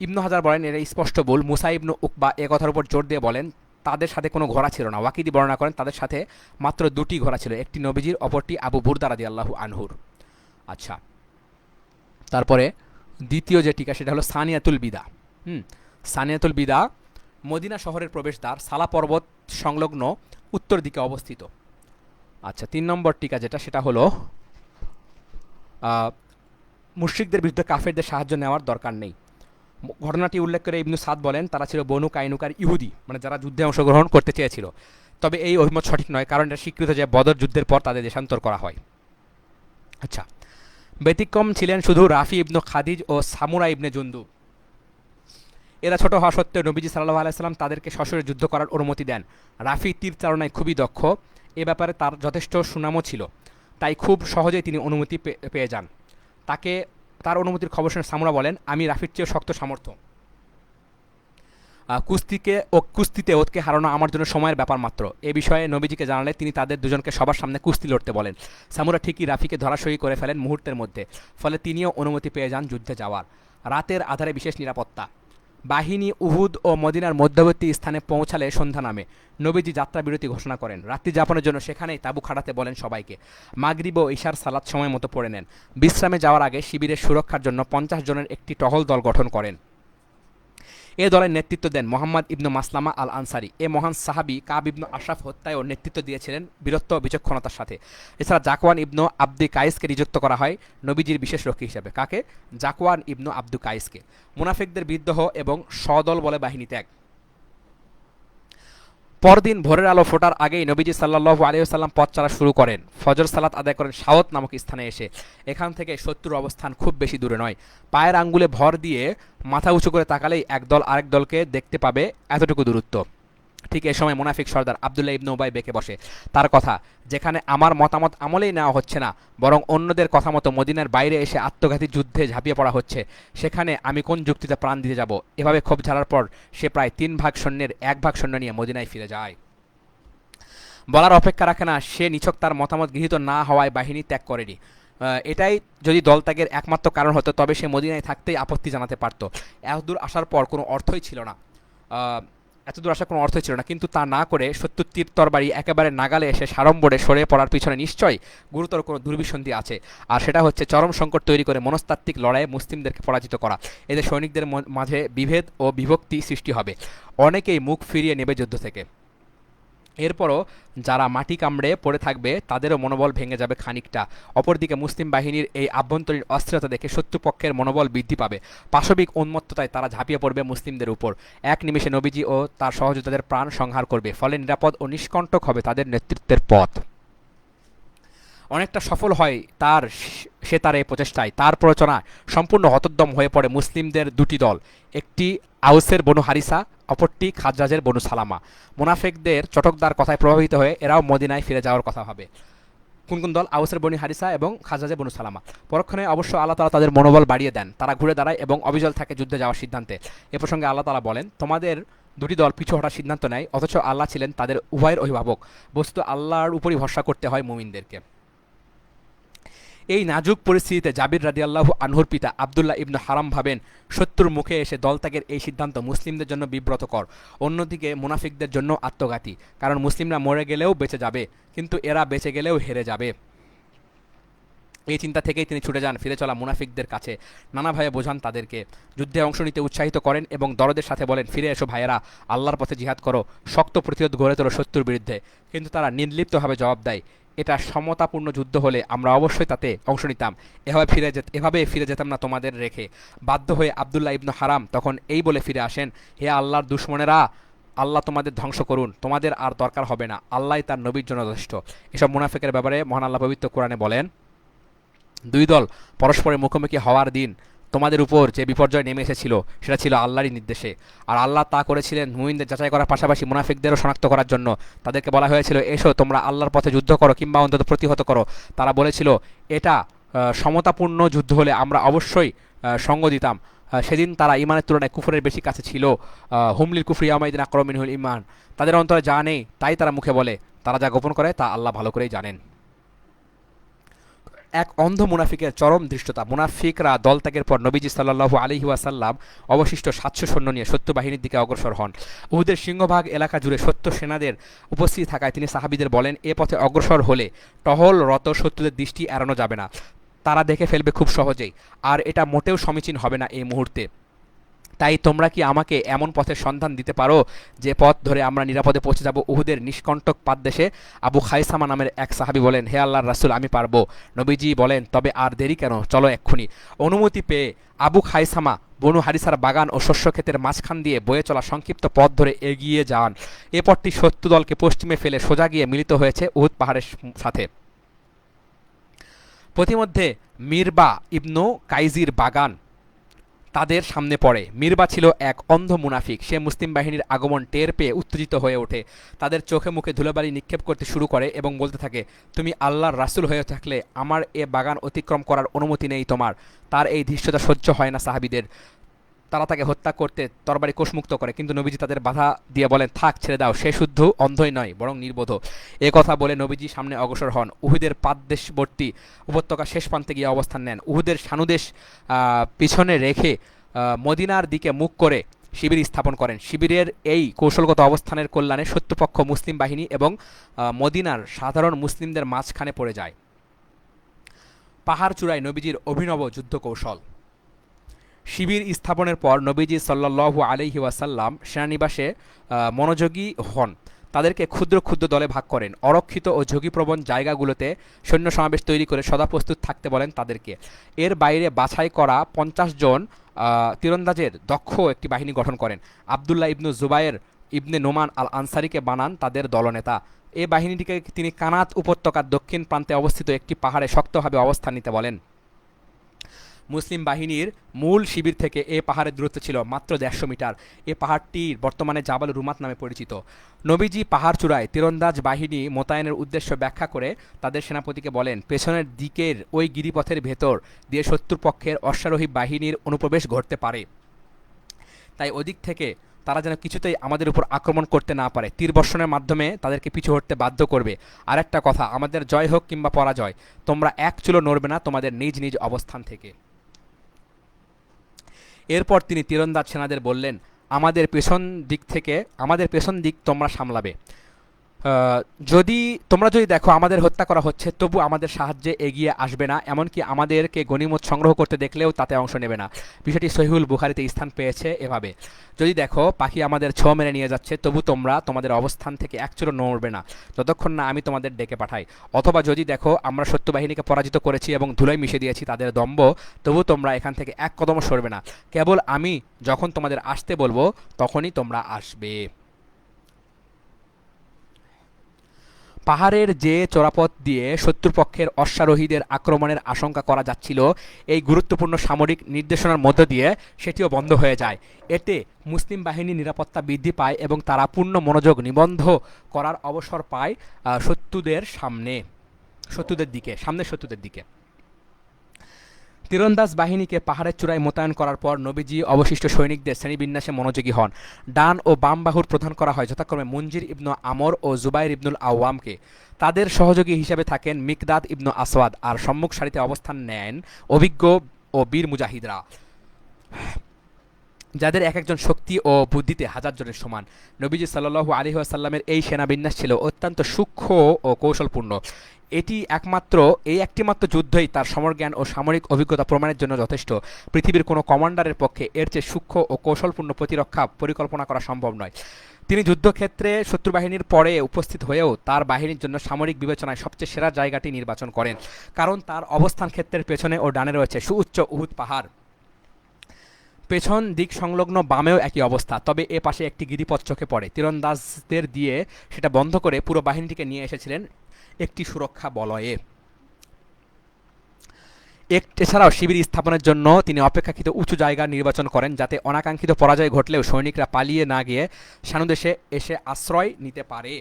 ইবনু হাজার বলেন, এরা স্পষ্ট ভুল। মুসা ইবনু উকবা এ কথার উপর জোর দিয়ে বলেন, তাদের সাথে কোনো ঘোড়া ছিল না। ওয়াকিদি বর্ণনা করেন তাদের সাথে মাত্র 2টি ঘোড়া ছিল, একটি নবীজির, অপরটি আবু বুরদা রাদিয়াল্লাহু আনহুর। আচ্ছা, তারপরে দ্বিতীয় যে টিকা সেটা হলো সানিয়াতুল বিদা। সানিয়াতুল বিদা মদিনা শহরের প্রবেশদ্বার, সালা পর্বত সংলগ্ন উত্তর দিকে অবস্থিত। আচ্ছা, 3 নম্বর টিকা যেটা সেটা হলো মুশরিকদের বিরুদ্ধে কাফেরদের সাহায্য নেওয়ার দরকার নেই। ঘটনাটি উল্লেখ করে ইবনু সাদ বলেন, তারা ছিল বনু কাইনুকার ইহুদি, মানে যারা যুদ্ধে অংশগ্রহণ করতে চেয়েছিল। তবে এই অভিমত সঠিক নয়, কারণ এটা স্বীকৃত যে বদর যুদ্ধের পর তাদের দেশান্তর করা হয়। আচ্ছা, ব্যতিক্রম ছিলেন শুধু রাফি ইবনু খাদিজ ও সামুরা ইবনে জুন্দু। এরা ছোট হওয়া সত্ত্বেও নবীজি সাল্লাল্লাহু আলাইহি ওয়াসাল্লাম তাদেরকে সশরীরে যুদ্ধ করার অনুমতি দেন। রাফি তীর চালনায় খুবই দক্ষ, এ ব্যাপারে তার যথেষ্ট সুনামও ছিল, তাই খুব সহজেই তিনি অনুমতি পেয়ে যান। তার অনুমতির খবর শুনে সামুরা বলেন, আমি রাফির চেয়েও শক্ত সামর্থ্য, কুস্তিতে ওকে হারানো আমার জন্য সময়ের ব্যাপার মাত্র। এ বিষয়ে নবীজিকে জানালে তিনি তাদের দুজনকে সবার সামনে কুস্তি লড়তে বলেন। সামুরা ঠিকই রাফিকে ধরাশয়ী করে ফেলেন মুহূর্তের মধ্যে, ফলে তিনিও অনুমতি পেয়ে যান যুদ্ধে যাওয়ার। রাতের আধারে বিশেষ নিরাপত্তা। বাহিনী উহুদ ও মদিনার মধ্যবর্তী স্থানে পৌঁছালে সন্ধ্যা নামে। নবীজি যাত্রা বিরতি ঘোষণা করেন। রাত্রি যাপনের জন্য সেখানেই তাঁবু খাটাতে বলেন সবাইকে। মাগরিব ও ইশার সালাত সময় মতো পড়ে নেন। বিশ্রামে যাওয়ার আগে শিবিরের সুরক্ষার জন্য 50 জনের একটি টহল দল গঠন করেন। এ দলের নেতৃত্ব দেন মুহাম্মদ ইবনু মাসলামা আল আনসারি। এ মহান সাহাবী কাব ইবনু আশরাফ হত্যায়ও নেতৃত্ব দিয়েছিলেন বীরত্ব বিচক্ষণতার সাথে। এছাড়া জাকওয়ান ইবনু আব্দি কাইসকে নিযুক্ত করা হয় নবীজির বিশেষ রক্ষী হিসেবে। কাকে? জাকওয়ান ইবনু আব্দু কাইসকে। মুনাফিকদের বিদ্রোহ এবং সদল বলে বাহিনী ত্যাগ। পরদিন ভোরের আলো ফোটার আগেই নবীজি সাল্লাল্লাহু আলাইহি ওয়াসাল্লাম পথ চলা শুরু করেন। ফজর সালাত আদায় করেন শাওত নামক স্থানে এসে। এখান থেকে শত্রুর অবস্থান খুব বেশি দূরে নয়। পায়ের আঙ্গুলে ভর দিয়ে মাথা উঁচু করে তাকালেই একদল আরেক দলকে দেখতে পাবে, এতটুকু দূরত্ব। ঠিক এই সময় মুনাফিক সর্দার আব্দুল্লাহ ইবনে উবাই বেঁকে বসে। তার কথা, যেখানে আমার মতামত আমলেই নেওয়া হচ্ছে না, বরং অন্যদের কথা মতো মদিনার বাইরে এসে আত্মঘাতী যুদ্ধে ঝাঁপিয়ে পড়া হচ্ছে, সেখানে আমি কোন যুক্তিতে প্রাণ দিতে যাব? এভাবে ক্ষোভ ঝাড়ার পর সে প্রায় 3 ভাগ সৈন্যের 1 ভাগ সৈন্য নিয়ে মদিনায় ফিরে যায়। বলার অপেক্ষা রাখে না, সে নিছক তার মতামত গৃহীত না হওয়ায় বাহিনী ত্যাগ করেনি। এটাই যদি দল ত্যাগের একমাত্র কারণ হতো, তবে সে মদিনায় থাকতেই আপত্তি জানাতে পারত। এতদূর আসার পর কোনো অর্থই ছিল না, এতদূর আসার কোনো অর্থই ছিল না, কিন্তু তা না করে শত্রুর তীর তরবারি একেবারে নাগালে এসে সাড়ম্বরে সরে পড়ার পিছনে নিশ্চয়ই গুরুতর কোনো দুর্বিসন্ধি আছে। আর সেটা হচ্ছে চরম সংকট তৈরি করে মনস্তাত্ত্বিক লড়াইয়ে মুসলিমদেরকে পরাজিত করা। এতে সৈনিকদের মাঝে বিভেদ ও বিভক্তি সৃষ্টি হবে, অনেকেই মুখ ফিরিয়ে নেবে যুদ্ধ থেকে। এরপরও যারা মাটি কামড়ে পড়ে থাকবে তাদেরও মনোবল ভেঙে যাবে খানিকটা। অপরদিকে মুসলিম বাহিনীর এই আভ্যন্তরীণ অস্থিরতা দেখে শত্রুপক্ষের মনোবল বৃদ্ধি পাবে। পাশবিক উন্মত্ততায় তারা ঝাঁপিয়ে পড়বে মুসলিমদের উপর। এক নিমেষে নবীজি ও তার সহযোদ্ধাদের প্রাণ সংহার করবে, ফলে নিরাপদ ও নিষ্কণ্টক হবে তাদের নেতৃত্বের পথ। অনেকটা সফল হয় তার এই প্রচেষ্টায়। তার প্ররোচনা সম্পূর্ণ হতোদ্যম হয়ে পড়ে মুসলিমদের দুটি দল, একটি আউসের বনু হারিসা, অপরটি খাজরাজের বনু সালামা। মুনাফিকদের চটকদার কথায় প্রভাবিত হয়ে এরাও মদিনায় ফিরে যাওয়ার কথা ভাবে। কোন কোন দল? আউসের বনু হারিসা এবং খাজরাজের বনু সালামা। পরক্ষণে অবশ্য আল্লাহ তাআলা তাদের মনোবল বাড়িয়ে দেন, তারা ঘুরে দাঁড়ায় এবং অবিচল থাকে যুদ্ধে যাওয়ার সিদ্ধান্তে। এ প্রসঙ্গে আল্লাহ তাআলা বলেন, তোমাদের দুটি দল পিছু হটার সিদ্ধান্ত নেয়, অথচ আল্লাহ ছিলেন তাদের উভয়ের অভিভাবক। বস্তুত আল্লাহর উপরই ভরসা করতে হয় মুমিনদেরকে। এই নাজুক পরিস্থিতিতে জাবির রাদিয়াল্লাহু আনহুর পিতা আব্দুল্লাহ ইবনে হারাম ভাবেন, শত্রুর মুখে এসে দলত্যাগের এই সিদ্ধান্ত মুসলিমদের জন্য বিব্রতকর, অন্যদিকে মুনাফিকদের জন্য আত্মঘাতী। কারণ মুসলিমরা মরে গেলেও বেঁচে যাবে, কিন্তু এরা বেঁচে গেলেও হেরে যাবে। এই চিন্তা থেকেই তিনি ছুটে যান ফিরে চলা মুনাফিকদের কাছে, নানাভাবে বোঝান তাদেরকে, যুদ্ধে অংশ নিতে উৎসাহিত করেন এবং দরদের সাথে বলেন, ফিরে এসো ভাইয়েরা, আল্লাহর পথে জিহাদ করো, শক্ত প্রতিরোধ গড়ে তোলো শত্রুর বিরুদ্ধে। কিন্তু তারা নির্লিপ্তভাবে জবাব দেয়, এটা সমতাপূর্ণ যুদ্ধ হলে আমরা অবশ্যই তাতে অংশ নিতাম, এভাবে ফিরে যেতাম না তোমাদের রেখে। বাধ্য হয়ে আব্দুল্লাহ ইবনে হারাম তখন এই বলে ফিরে আসেন, হে আল্লাহর দুশমনেরা, আল্লাহ তোমাদের ধ্বংস করুন, তোমাদের আর দরকার হবে না, আল্লাহই তার নবীর জন্য যথেষ্ট। এসব মুনাফিকের ব্যাপারে মহান আল্লাহ পবিত্র কোরআনে বলেন, দুই দল পরস্পরের মুখোমুখি হওয়ার দিন তোমাদের উপর যে বিপর্যয় নেমে এসেছিল সেটা ছিল আল্লাহরই নির্দেশে। আর আল্লাহ তা করেছিলেন মুমিনদের যাচাই করার পাশাপাশি মুনাফিকদেরও শনাক্ত করার জন্য। তাদেরকে বলা হয়েছিল, এসো তোমরা আল্লাহর পথে যুদ্ধ করো কিংবা অন্তত প্রতিহত করো। তারা বলেছিল, এটা সমতাপূর্ণ যুদ্ধ হলে আমরা অবশ্যই সঙ্গ দিতাম। সেদিন তারা ইমানের তুলনায় কুফরের বেশি কাছে ছিল। হুমলিল কুফরি ইয়ামাইদিন আকরামিনহুল ইমান। তাদের অন্তরে যা নেই তাই তারা মুখে বলে, তারা যা গোপন করে তা আল্লাহ ভালো করেই জানেন। এক অন্ধ মুনাফিকের চরম দৃষ্টতা। মুনাফিকরা দলত্যাগের পর নবীজি সাল্লাল্লাহু আলাইহি ওয়াসাল্লাম অবশিষ্ট 700 সৈন্য নিয়ে শত্রু বাহিনীর দিকে অগ্রসর হন। উহুদের সিংহভাগ এলাকা জুড়ে শত্রু সেনাদের উপস্থিতি থাকায় তিনি সাহাবীদের বলেন, এ পথে অগ্রসর হলে টহলরত শত্রুদের দৃষ্টি এড়ানো যাবে না, তারা দেখে ফেলবে খুব সহজেই, আর এটা মোটেও সমীচীন হবে না এই মুহূর্তে। তাই তোমরা কি আমাকে এমন পথের সন্ধান দিতে পারো যে পথ ধরে আমরা নিরাপদে পৌঁছে যাব উহুদের নিষ্কণ্টক পাদদেশে? আবু খাইসামা নামের এক সাহাবী বলেন, হে আল্লাহর রাসূল, আমি পারবো। নবীজি বলেন, তবে আর দেরি কেন, চলো এক্ষুনি। অনুমতি পেয়ে আবু খাইসামা বনু হারিসার বাগান ও শস্যক্ষেতের মাঝখান দিয়ে বয়ে চলা সংক্ষিপ্ত পথ ধরে এগিয়ে যান। এ পথটি শত্রু দলকে পশ্চিমে ফেলে সোজা গিয়ে মিলিত হয়েছে উহুদ পাহাড়ের সাথে। প্রতিমধ্যে মিরবা ইবনু কাইজির বাগান তাদের সামনে পড়ে। মিরবা ছিল এক অন্ধ মুনাফিক। সে মুসলিম বাহিনীর আগমন টের পেয়ে উত্তেজিত হয়ে ওঠে, তাদের চোখে মুখে ধুলোবালি নিক্ষেপ করতে শুরু করে এবং বলতে থাকে, তুমি আল্লাহর রাসূল হয়ে থাকলে আমার এ বাগান অতিক্রম করার অনুমতি নেই তোমার। তার এই ধৃষ্টতা সহ্য হয় না সাহাবীদের। তারা তাকে হত্যা করতে তরবারি কোষমুক্ত করে, কিন্তু নবীজি তাদের বাধা দিয়ে বলেন, থাক, ছেড়ে দাও, সে শুদ্ধ অন্ধই নয় বরং নির্বোধ। এ কথা বলে নবীজি সামনে অগ্রসর হন। উহুদের পাদদেশবর্তী উপত্যকা শেষ প্রান্তে গিয়ে অবস্থান নেন। উহুদের সানুদেশ পিছনে রেখে মদিনার দিকে মুখ করে শিবির স্থাপন করেন। শিবিরের এই কৌশলগত অবস্থানের কল্যাণে শত্রুপক্ষ মুসলিম বাহিনী এবং মদিনার সাধারণ মুসলিমদের মাঝখানে পড়ে যায়। পাহাড় চূড়ায় নবীজির অভিনব যুদ্ধ কৌশল। শিবির স্থাপনের পর নবীজি সাল্লাল্লাহু আলাইহি ওয়াসাল্লাম সেনানিবাসে মনোযোগী হন। তাদেরকে ক্ষুদ্র ক্ষুদ্র দলে ভাগ করেন। অরক্ষিত ও ঝুঁকিপ্রবণ জায়গাগুলোতে সৈন্য সমাবেশ তৈরি করে সদা প্রস্তুত থাকতে বলেন তাদেরকে। এর বাইরে বাছাই করা 50 জন তীরন্দাজের দক্ষ একটি বাহিনী গঠন করেন। আব্দুল্লাহ ইবনু জুবায়ের ইবনে নোমান আল আনসারিকে বানান তাদের দলনেতা। এই বাহিনীটিকে তিনি কানাত উপত্যকার দক্ষিণ প্রান্তে অবস্থিত একটি পাহাড়ে শক্তভাবে অবস্থান নিতে বলেন। মুসলিম বাহিনীর মূল শিবির থেকে এ পাহাড়ের দূরত্ব ছিল মাত্র ১৫০ মিটার। এ পাহাড়টি বর্তমানে জাবাল রুমাত নামে পরিচিত। নবীজি পাহাড় চূড়ায় তীরন্দাজ বাহিনী মোতায়েনের উদ্দেশ্য ব্যাখ্যা করে তাদের সেনাপতিকে বলেন, পেছনের দিকের ওই গিরিপথের ভেতর দিয়ে শত্রুপক্ষের অশ্বারোহী বাহিনীর অনুপ্রবেশ ঘটতে পারে, তাই ওদিক থেকে তারা যেন কিছুতেই আমাদের উপর আক্রমণ করতে না পারে। তীরবর্ষণের মাধ্যমে তাদেরকে পিছু হটতে বাধ্য করবে। আর একটা কথা, আমাদের জয় হোক কিংবা পরাজয়, তোমরা এক চুলো নড়বে না তোমাদের নিজ নিজ অবস্থান থেকে। এরপর তিনি তীরন্দাজ সেনাদের বললেন, আমাদের পেছন দিক তোমরা সামলাবে। তোমরা যদি দেখো আমাদের হত্যা করা হচ্ছে, তবু আমাদের সাহায্যে এগিয়ে আসবে না, এমনকি আমাদেরকে গনিমত সংগ্রহ করতে দেখলেও তাতে অংশ নেবে না। বিষয়টি সহিহুল বুখারীতে স্থান পেয়েছে এভাবে, যদি দেখো পাখি আমাদের ছো মেরে নিয়ে যাচ্ছে, তবু তোমরা তোমাদের অবস্থান থেকে এক চুলো নড়বে না যতক্ষণ না আমি তোমাদের ডেকে পাঠাই। অথবা যদি দেখো আমরা শত্রু বাহিনীকে পরাজিত করেছি এবং ধুলোয় মিশে দিয়েছি তাদের দম্ভ, তবু তোমরা এখান থেকে এক কদমও সরবে না। কেবল আমি যখন তোমাদের আসতে বলবো তখনই তোমরা আসবে। পাহাড়ের যে চোরাপথ দিয়ে শত্রুপক্ষের অশ্বারোহীদের আক্রমণের আশঙ্কা করা যাচ্ছিল, এই গুরুত্বপূর্ণ সামরিক নির্দেশনার মধ্য দিয়ে সেটিও বন্ধ হয়ে যায়। এতে মুসলিম বাহিনীর নিরাপত্তা বৃদ্ধি পায় এবং তারা পূর্ণ মনোযোগ নিবন্ধ করার অবসর পায় শত্রুদের দিকে। তীরন্দাজ বাহিনীকে পাহাড়ের চূড়ায় মোতায়েন করার পর নবীজি অবশিষ্ট সৈনিকদের শ্রেণীবিন্যাসে মনোযোগী হন। ডান ও বাম বাহুর প্রদান করা হয় যথাক্রমে মুনজির ইবনু আমর ও জুবাইর ইবনুল আওয়ামকে। তাদের সহযোগী হিসেবে থাকেন মিকদাদ ইবনু আসওয়াদ, আর সম্মুখ সারিতে অবস্থান নেন অভিজ্ঞ ও বীর মুজাহিদরা, যাদের এক একজন শক্তি ও বুদ্ধিতে হাজার জনের সমান। নবীজি সাল্লাল্লাহু আলাইহি ওয়াসাল্লামের এই সেনাবিন্যাস ছিল অত্যন্ত সূক্ষ্ম ও কৌশলপূর্ণ। এই একটিমাত্র যুদ্ধই তার সমরজ্ঞান ও সামরিক অভিজ্ঞতা প্রমাণের জন্য যথেষ্ট। পৃথিবীর কোনো কমান্ডারের পক্ষে এর চেয়ে সূক্ষ্ম ও কৌশলপূর্ণ প্রতিরক্ষা পরিকল্পনা করা সম্ভব নয়। তিনি যুদ্ধক্ষেত্রে শত্রুবাহিনীর পরে উপস্থিত হয়েও তার বাহিনীর জন্য সামরিক বিবেচনায় সবচেয়ে সেরা জায়গাটি নির্বাচন করেন, কারণ তার অবস্থান ক্ষেত্রের পেছনে ও ডানে রয়েছে সুউচ্চ উহুদ পাহাড়। পেছন দিক সংলগ্ন বামেও একই অবস্থা, তবে এ পাশে একটি গিরিপথ চোখে পড়ে। তীরন্দাজদের দিয়ে সেটা বন্ধ করে পুরো বাহিনীটিকে নিয়ে এসেছিলেন একটি সুরক্ষা বলয়ে। এছাড়াও শিবির স্থাপনের জন্য তিনি অপেক্ষাকৃত উঁচু জায়গা নির্বাচন করেন, যাতে অনাকাঙ্ক্ষিত পরাজয় ঘটলেও সৈনিকরা পালিয়ে না গিয়ে সানুদেশে এসে আশ্রয় নিতে পারে।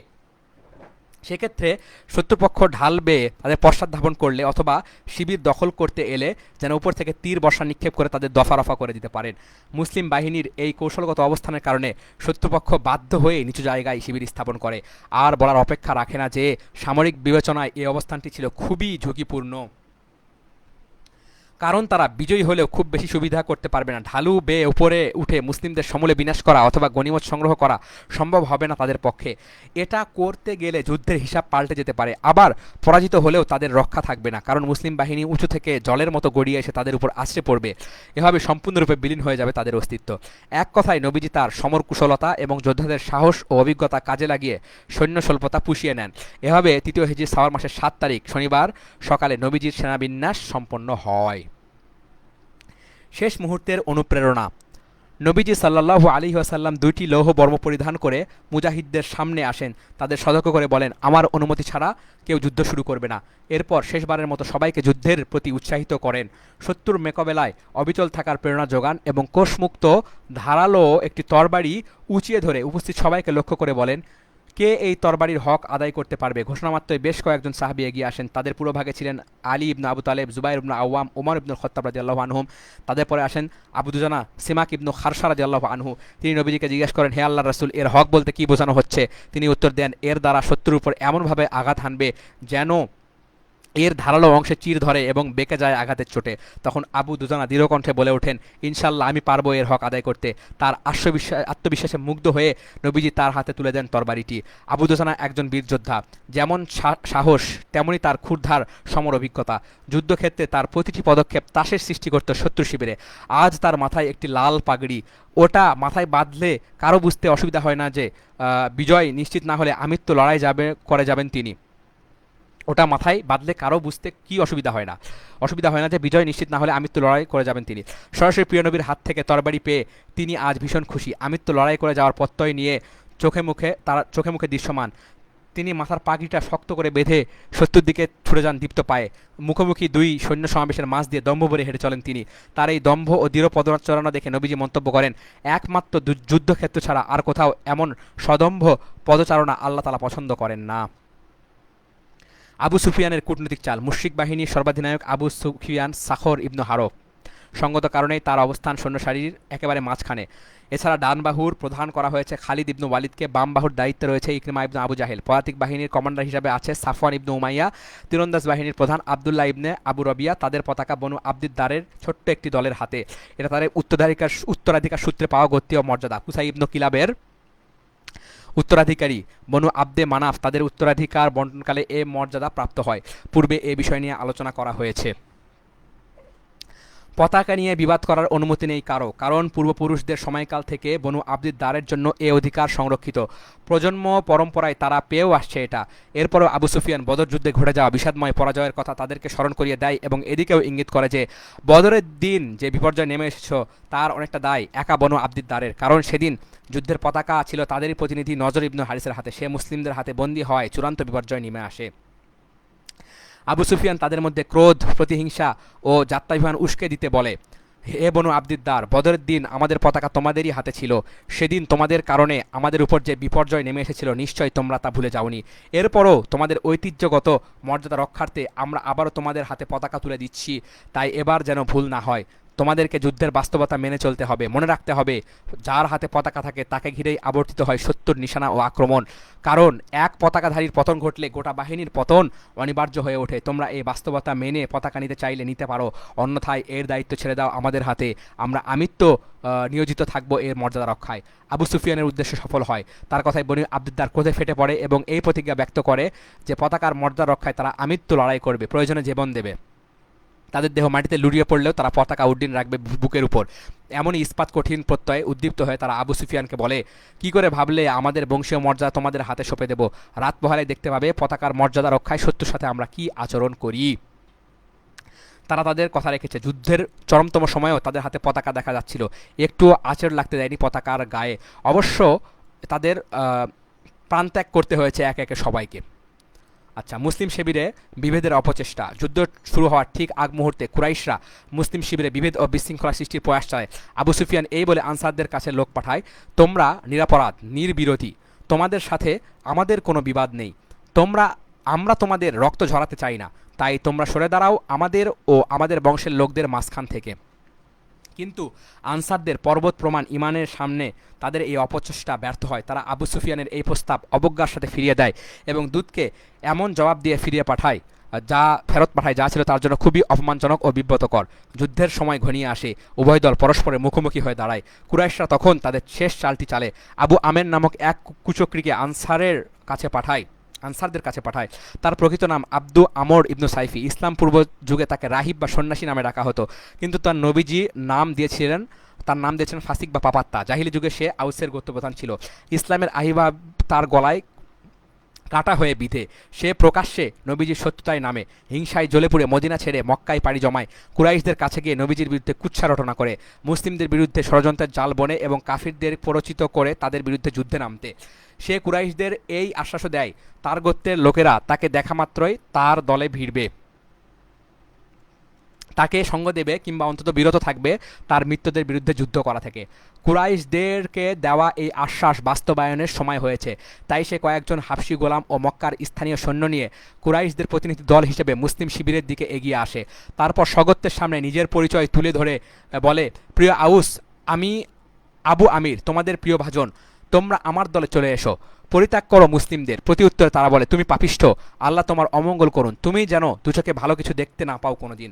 সেক্ষেত্রে শত্রুপক্ষ ঢাল বেয়ে তাদের পশ্চাৎ করলে অথবা শিবির দখল করতে এলে যেন উপর থেকে তীর বর্ষা নিক্ষেপ করে তাদের দফা রফা করে দিতে পারেন। মুসলিম বাহিনীর এই কৌশলগত অবস্থানের কারণে শত্রুপক্ষ বাধ্য হয়ে নিচু জায়গায় শিবির স্থাপন করে। আর বলার অপেক্ষা রাখে না যে সামরিক বিবেচনায় এই অবস্থানটি ছিল খুবই ঝুঁকিপূর্ণ, কারণ তারা বিজয়ী হলেও খুব বেশি সুবিধা করতে পারবে না। ঢালু বেয়ে উপরে উঠে মুসলিমদের সমূলে বিনাশ করা অথবা গনিমত সংগ্রহ করা সম্ভব হবে না তাদের পক্ষে। এটা করতে গেলে যুদ্ধের হিসাব পাল্টে যেতে পারে, আবার পরাজিত হলেও তাদের রক্ষা থাকবে না, কারণ মুসলিম বাহিনী উঁচু থেকে জলের মতো গড়িয়ে এসে তাদের উপর আছড়ে পড়বে। এভাবে সম্পূর্ণরূপে বিলীন হয়ে যাবে তাদের অস্তিত্ব। এক কথায় নবীজি তার সমর কুশলতা এবং যোদ্ধাদের সাহস ও অভিজ্ঞতা কাজে লাগিয়ে সৈন্য স্বল্পতা পুষিয়ে নেন। এভাবে ৩য় হিজরি সাওয়ার মাসের ৭ তারিখ শনিবার সকালে নবীজির সেনাবিন্যাস সম্পন্ন হয়। শেষ মুহূর্তের অনুপ্রেরণা। নবীজি সাল্লাল্লাহু আলাইহি ওয়াসাল্লাম ২টি লৌহ বর্ম পরিধান করে মুজাহিদদের সামনে আসেন, তাদের সতর্ক করে বলেন, আমার অনুমতি ছাড়া কেউ যুদ্ধ শুরু করবে না। এরপর শেষবারের মতো সবাইকে যুদ্ধের প্রতি উৎসাহিত করেন, শত্রুর মোকাবেলায় অবিচল থাকার প্রেরণা যোগান এবং কোষমুক্ত ধারালো একটি তরবারি উঁচিয়ে ধরে উপস্থিত সবাইকে লক্ষ্য করে বলেন, কে এই তরবারির হক আদায় করতে পারবে। ঘোষণামাত্রই বেশ কয়েকজন সাহাবী এগিয়ে আসেন। তাদের পুরোভাগে ছিলেন আলী ইবনু আবু তালেব, জুবাইর ইবনু আওয়াম, ওমর ইবনুল খাত্তাব রাদিয়াল্লাহু আনহুম। তাদের পরে আসেন আবু দুজানা সিমাক ইবনু খারসা রাদিয়াল্লাহু আনহু। তিনি নবীজিকে জিজ্ঞেস করেন, হে আল্লাহর রাসূল, এর হক বলতে কি বোঝানো হচ্ছে? তিনি উত্তর দেন, এর দ্বারা শত্রুর উপর এমনভাবে আঘাত হানবে যেন এর ধারালো অংশে চির ধরে এবং বেঁকে যায় আঘাতের চোটে। তখন আবু দুজানা দৃঢ়কণ্ঠে বলে ওঠেন, ইনশাল্লাহ আমি পারবো এর হক আদায় করতে। তার আত্মবিশ্বাসে মুগ্ধ হয়ে নবীজি তার হাতে তুলে দেন তরবারিটি। আবু দুজানা একজন বীর যোদ্ধা, যেমন সাহস তেমনি তার ক্ষুরধার সমর অভিজ্ঞতা। যুদ্ধক্ষেত্রে তার প্রতিটি পদক্ষেপ তাসের সৃষ্টি করত শত্রু শিবিরে। আজ তার মাথায় একটি লাল পাগড়ি, ওটা মাথায় বাঁধলে কারো বুঝতে অসুবিধা হয় না যে বিজয় নিশ্চিত না হলে আমৃত্যু লড়াই করে যাবেন তিনি। ওটা মাথায় বাঁধলে কারো বুঝতে কি অসুবিধা হয় না যে বিজয় নিশ্চিত না হলে আমৃত্যু লড়াই করে যাবেন তিনি। সরাসরি প্রিয় নবীর হাত থেকে তরবারি পেয়ে তিনি আজ ভীষণ খুশি। আমৃত্যু লড়াই করে যাওয়ার প্রত্যয় নিয়ে চোখে মুখে দৃশ্যমান। তিনি মাথার পাগড়িটা শক্ত করে বেঁধে শত্রুর দিকে ছুটে যান দীপ্ত পায়ে। মুখোমুখি দুই সৈন্য সমাবেশের মাঝ দিয়ে দম্ভ ভরে হেঁটে চলেন তিনি। তার এই দম্ভ ও দৃঢ় পদচারণা দেখে নবীজি মন্তব্য করেন, একমাত্র যুদ্ধক্ষেত্র ছাড়া আর কোথাও এমন সদম্ভ পদচারণা আল্লাহ তাআলা পছন্দ করেন না। আবু সুফিয়ানের কূটনৈতিক চাল। মুশরিক বাহিনীর সর্বাধিনায়ক আবু সুফিয়ান সাখর ইবনু হারব সঙ্গত কারণেই তার অবস্থান সৈন্যসারির একেবারে মাঝখানে। এছাড়া ডান বাহুর প্রধান করা হয়েছে খালিদ ইবনু ওয়ালিদকে, বাম বাহুর দায়িত্বে রয়েছে ইকরিমা ইবনু আবু জাহেল, পদাতিক বাহিনীর কমান্ডার হিসাবে আছে সাফওয়ান ইবনু উমাইয়া, তীরন্দাজ বাহিনীর প্রধান আবদুল্লাহ ইবনে আবু রবিয়া। তাদের পতাকা বনু আব্দিদ্দারের ছোট্ট একটি দলের হাতে। এটা তাদের উত্তরাধিকার সূত্রে পাওয়া গত্যীয় মর্যাদা। কুসাই ইবনু কিলাবের উত্তরাধিকারী বনু আব্দে মানাফ, তাদের উত্তরাধিকার বন্টনকালে এ মর্যাদা প্রাপ্ত হয়। পূর্বে এ বিষয় নিয়ে আলোচনা করা হয়েছে। পতাকা নিয়ে বিবাদ করার অনুমতি নেই কারো, কারণ পূর্বপুরুষদের সময়কাল থেকে বনু আব্দিদ্দারের জন্য এ অধিকার সংরক্ষিত। প্রজন্ম পরম্পরায় তারা পেয়েও আসছে এটা। এরপরও আবু সুফিয়ান বদর যুদ্ধে ঘটে যাওয়া বিষাদময় পরাজয়ের কথা তাদেরকে স্মরণ করিয়ে দেয় এবং এদিকেও ইঙ্গিত করে যে বদরের দিন যে বিপর্যয় নেমে এসেছ তার অনেকটা দায় একা বনু আব্দিদ্দারের, কারণ সেদিন যুদ্ধের পতাকা ছিল তাদেরই প্রতিনিধি নজর ইবনু হারিসের হাতে। সে মুসলিমদের হাতে বন্দী হওয়ায় চূড়ান্ত বিপর্যয় নেমে আসে। আবু সুফিয়ান তাদের মধ্যে ক্রোধ, প্রতিহিংসা ও যাত্রাভিমান উস্কে দিতে বলে, হে বনু আব্দিদ্দার, বদরের দিন আমাদের পতাকা তোমাদেরই হাতে ছিল। সেদিন তোমাদের কারণে আমাদের উপর যে বিপর্যয় নেমে এসেছিল নিশ্চয় তোমরা তা ভুলে যাওনি। এরপরও তোমাদের ঐতিহ্যগত মর্যাদা রক্ষার্থে আমরা আবারও তোমাদের হাতে পতাকা তুলে দিচ্ছি। তাই এবার যেন ভুল না হয়। তোমাদেরকে যুদ্ধের বাস্তবতা মেনে চলতে হবে। মনে রাখতে হবে, যার হাতে পতাকা থাকে তাকে ঘিরেই আবর্তিত হয় শত্রুর নিশানা ও আক্রমণ। কারণ এক পতাকাধারীর পতন ঘটলে গোটা বাহিনীর পতন অনিবার্য হয়ে ওঠে। তোমরা এই বাস্তবতা মেনে পতাকা নিতে চাইলে নিতে পারো, অন্যথায় এর দায়িত্ব ছেড়ে দাও আমাদের হাতে। আমরা আমিত্ব নিয়োজিত থাকবো এর মর্যাদা রক্ষায়। আবু সুফিয়ানের উদ্দেশ্য সফল হয়। তার কথায় বনি আব্দিদ্দার ক্রোধে ফেটে পড়ে এবং এই প্রতিজ্ঞা ব্যক্ত করে যে পতাকার মর্যাদা রক্ষায় তারা আমিত্ব লড়াই করবে, প্রয়োজনে জীবন দেবে। তাদের দেহ মাটিতে লুড়িয়ে পড়লেও তারা পতাকা উড্ডীন রাখবে বুকের উপর। এমনই ইস্পাত কঠিন প্রত্যয়ে উদ্দীপ্ত হয়ে তারা আবু সুফিয়ানকে বলে, কি করে ভাবলে আমাদের বংশীয় মর্যাদা তোমাদের হাতে সঁপে দেব? রাত পোহালে দেখতে পাবে পতাকার মর্যাদা রক্ষায় শত্রুর সাথে আমরা কি আচরণ করি। তারা তাদের কথা রেখেছে। যুদ্ধের চরমতম সময়েও তাদের হাতে পতাকা দেখা যাচ্ছিল, একটুও আঁচড় লাগতে দেয়নি পতাকার গায়ে। অবশ্য তাদের প্রাণত্যাগ করতে হয়েছে একে একে সবাইকে। আচ্ছা, মুসলিম শিবিরে বিভেদের অপচেষ্টা। যুদ্ধ শুরু হওয়ার ঠিক আগ মুহূর্তে কুরাইশরা মুসলিম শিবিরে বিভেদ ও বিশৃঙ্খলা সৃষ্টির প্রয়াস চালায়। আবু সুফিয়ান এই বলে আনসারদের কাছে লোক পাঠায়, তোমরা নিরাপরাধ, নির্বিরোধী, তোমাদের সাথে আমাদের কোনো বিবাদ নেই। আমরা তোমাদের রক্ত ঝরাতে চাই না, তাই তোমরা সরে দাঁড়াও আমাদের ও আমাদের বংশের লোকদের মাঝখান থেকে। কিন্তু আনসারদের পর্বত প্রমাণ ইমানের সামনে তাদের এই অপচেষ্টা ব্যর্থ হয়। তারা আবু সুফিয়ানের এই প্রস্তাব অবজ্ঞার সাথে ফিরিয়ে দেয় এবং দূতকে এমন জবাব দিয়ে ফেরত পাঠায় যা ছিল তার জন্য খুবই অপমানজনক ও বিব্রতকর। যুদ্ধের সময় ঘনিয়ে আসে, উভয় দল পরস্পরের মুখোমুখি হয়ে দাঁড়ায়। কুরাইশরা তখন তাদের শেষ চালটি চালে। আবু আমের নামক এক কুচক্রীকে আনসারদের কাছে পাঠায়। তার প্রকৃত নাম আব্দু আমর ইবনু সাইফি। ইসলাম পূর্ব যুগে তাকে রাহিব বা সন্ন্যাসী নামে ডাকা হতো, কিন্তু তার নবীজি তার নাম দিয়েছিলেন ফাসিক বা পাপাত্তা। জাহিলি যুগে সে আউসের গোত্রপ্রধান ছিল। ইসলামের আহিবা তার গলায় কাটা হয়ে বিধে সে প্রকাশ্যে নবীজির শত্রুতায় নামে হিংসায় জ্বলে পুড়ে মদিনা ছেড়ে মক্কায় পাড়ি জমায়। কুরাইশদের কাছে গিয়ে নবীজির বিরুদ্ধে কুৎসা রটনা করে, মুসলিমদের বিরুদ্ধে ষড়যন্ত্রের জাল বনে এবং কাফিরদের প্ররোচিত করে তাদের বিরুদ্ধে যুদ্ধে নামতে। সে কুরাইশদের এই আশ্বাসও দেয়, তার গোত্রের লোকেরা তাকে দেখা মাত্রই তার দলে ভিড়বে, তাকে সঙ্গ দেবে কিংবা অন্তত বিরত থাকবে তার মিত্রদের বিরুদ্ধে যুদ্ধ করা থেকে। কুরাইশদেরকে দেওয়া এই আশ্বাস বাস্তবায়নের সময় হয়েছে। তাই সে কয়েকজন হাবশি গোলাম ও মক্কার স্থানীয় সৈন্য নিয়ে কুরাইশদের প্রতিনিধি দল হিসেবে মুসলিম শিবিরের দিকে এগিয়ে আসে। তারপর স্বগতের সামনে নিজের পরিচয় তুলে ধরে বলে, প্রিয় আউস, আমি আবু আমির, তোমাদের প্রিয় ভাজন, তোমরা আমার দলে চলে এসো, পরিত্যাগ করো মুসলিমদের। প্রতি উত্তরে তারা বলে, তুমি পাপিষ্ঠ, আল্লাহ তোমার অমঙ্গল করুন, তুমি যেন দুচোখে ভালো কিছু দেখতে না পাও কোনোদিন।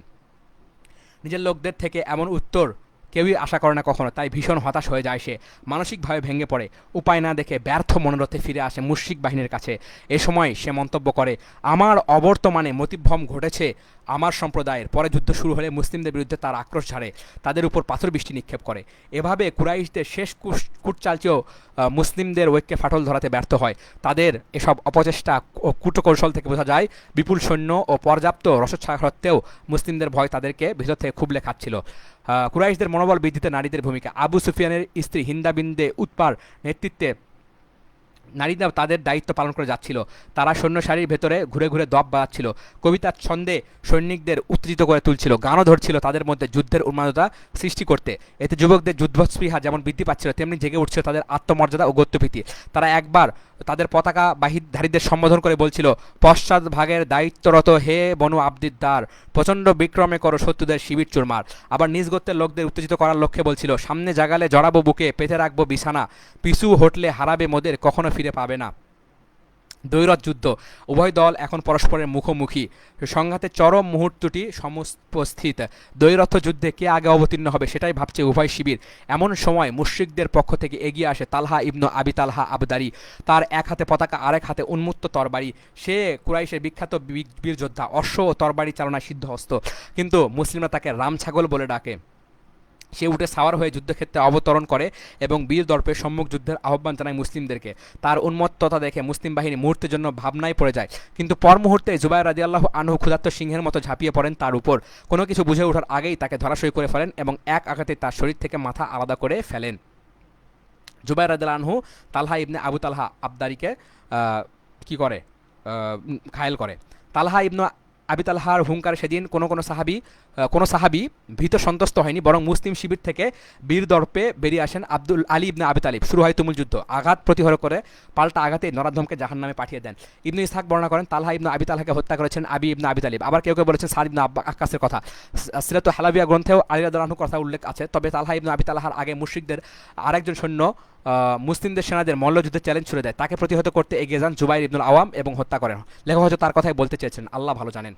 নিজের লোকদের থেকে এমন উত্তর কেউই আশা করে না কখনো, তাই ভীষণ হতাশ হয়ে যায় সে, মানসিকভাবে ভেঙে পড়ে। উপায় না দেখে ব্যর্থ মনোরথে ফিরে আসে মুশরিক বাহিনীর কাছে। এ সময় সে মন্তব্য করে, আমার অবর্তমানে মতিভ্রম ঘটেছে আমার সম্প্রদায়ের। পরে যুদ্ধ শুরু হলে মুসলিমদের বিরুদ্ধে তার আক্রোশ ঝাড়ে, তাদের উপর পাথর বৃষ্টি নিক্ষেপ করে। এভাবে কুরাইশদের শেষ কূটচালচিও মুসলিমদের ঐক্যে ফাটল ধরাতে ব্যর্থ হয়। তাদের এসব অপচেষ্টা ও কূটকৌশল থেকে বোঝা যায় বিপুল সৈন্য ও পর্যাপ্ত রসদ সত্ত্বেও মুসলিমদের ভয় তাদেরকে ভিতর থেকে খুবলে খাচ্ছিল। কুরাইশদের মনোবল বৃদ্ধিতে নারীদের ভূমিকা। আবু সুফিয়ানের স্ত্রী হিন্দা বিনতে উতবার নেতৃত্বে নারীরা তাদের দায়িত্ব পালন করে যাচ্ছিল। তারা সৈন্য সারির ভেতরে ঘুরে ঘুরে দপ বাজাচ্ছিল, কবিতার ছন্দে সৈনিকদের উত্তেজিত করে তুলছিল, গানও ধরছিল তাদের মধ্যে যুদ্ধের উন্মাদনা সৃষ্টি করতে। এতে যুবকদের যুদ্ধস্পৃহা যেমন বৃদ্ধি পাচ্ছিল, তেমনি জেগে উঠছিল তাদের আত্মমর্যাদা ও গত্যভীতি। তারা একবার তাদের পতাকা বাহিধারীদের সম্বোধন করে বলছিল, পশ্চাৎ ভাগের দায়িত্বরত হে বনু আব্দিদ্দার, প্রচণ্ড বিক্রমে করো শত্রুদের শিবির চুরমার। আবার নিজ গোত্রের লোকদের উত্তেজিত করার লক্ষ্যে বলছিল, সামনে জাগালে জড়াবো বুকে, পেতে রাখবো বিছানা, পিছু হটলে হারাবে মোদের, কখনো ফিরে পাবে না। দ্বৈরথ যুদ্ধ, উভয় দল এখন পরস্পরের মুখোমুখি, সংঘাতের চরম মুহূর্তটি সমুপস্থিত। দ্বৈরথ যুদ্ধে কে আগে অবতীর্ণ হবে সেটাই ভাবছে উভয় শিবির। এমন সময় মুশরিকদের পক্ষ থেকে এগিয়ে আসে তালহা ইবনু আবি তালহা আবদারি। তার এক হাতে পতাকা, আরেক হাতে উন্মুক্ত তরবারি। সে কুরাইশের বিখ্যাত বীর যোদ্ধা, অশ্ব ও তরবারি চালনায় সিদ্ধহস্ত, কিন্তু মুসলিমরা তাকে রাম ছাগল বলে ডাকে। সে উঠে সাওয়ার হয়ে যুদ্ধক্ষেত্রে অবতরণ করে এবং বীর দর্পে সম্মুখ যুদ্ধের আহ্বান জানায় মুসলিমদেরকে। তার উন্মত্ততা দেখে মুসলিম বাহিনী মুহূর্তের জন্য ভাবনায় পড়ে যায়, কিন্তু পর মুহূর্তে জুবাইর রাদিয়াল্লাহু আনহু ক্ষুধার্ত সিংহের মতো ঝাঁপিয়ে পড়েন তার উপর। কোনো কিছু বুঝে ওঠার আগেই তাকে ধরাশয়ী করে ফেলেন এবং এক আঘাতে তার শরীর থেকে মাথা আলাদা করে ফেলেন। জুবাইর রাদিয়াল্লাহু আনহু তালহা ইবনে আবু তালহা আবদারিকে কি করে, ঘায়েল করে। তালহা ইবনু আবি তালহার হুঙ্কারে সেদিন কোনো সাহাবি ভীত সন্ত্রস্ত হয়নি, বরং মুসলিম শিবির থেকে বীর দর্পে বেরিয়ে আসেন আব্দুল আলী ইবনে আবি তালিব। শুরু হয় তুমুল যুদ্ধ, আঘাত প্রতিহর করে পাল্টা আঘাতে নরাধমকে জাহান্নামে পাঠিয়ে দেন। ইবনে ইসহাক বর্ণনা করেন, তালহা ইবনে আবি তালহাকে হত্যা করেছেন আবি ইবনে আবি তালিব। আবার কেউ কেউ বলেছেন সাদ ইবনে আক্কাসের কথা। সিরাতুল হালাবিয়া গ্রন্থেও আলী রাদিয়াল্লাহু আনহুর কথা উল্লেখ আছে। তবে তালহা ইবনে আবি তালহার আগে মুশরিকদের আরেকজন সৈন্য মুসলিমদের সেনাদের মল্লযুদ্ধে চ্যালেঞ্জ ছুড়ে দেয়। তাকে প্রতিহত করতে এগিয়ে যান জুবাইর ইবনুল আওয়াম এবং হত্যা করেন। লেখক হয়তো তার কথাই বলতে চেয়েছেন, আল্লাহ ভালো জানেন।